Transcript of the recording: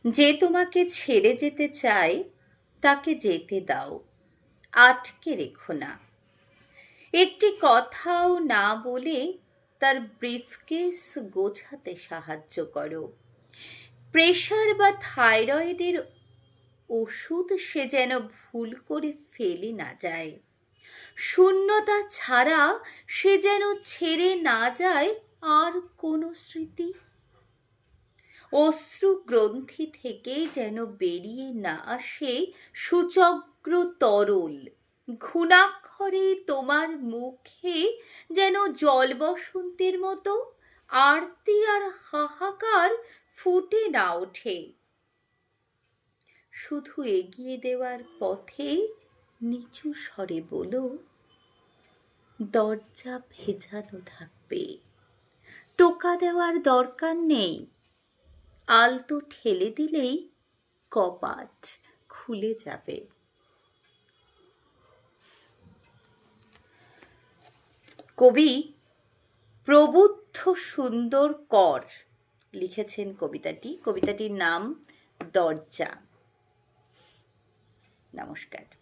যে তোমাকে ছেড়ে যেতে চায় তাকে যেতে দাও, আটকে রেখো না। একটি কথাও না বলে তার ব্রিফকেস গোছাতে সাহায্য করো। প্রেশার বা থাইরয়েডের ওষুধ সে যেন ভুল করে ফেলে না যায়। শূন্যতা ছাড়া সে যেন ছেড়ে না যায় আর কোনো স্মৃতি। অশ্রু গ্রন্থি থেকে যেন বেরিয়ে না আসে সুচক্র তরল। ঘুণাক্ষরে তোমার মুখে যেন জল বসন্তের মতো আরতি আর হাহাকার ফুটে না ওঠে। শুধু এগিয়ে দেওয়ার পথে নিচু স্বরে বলো, দরজা ভেজানো থাকবে, টোকা দেওয়ার দরকার নেই, আলতো ঠেলে দিলেই কপাট খুলে যাবে। কবি প্রবুদ্ধ সুন্দর কর লিখেছেন কবিতাটির নাম দরজা। নমস্কার।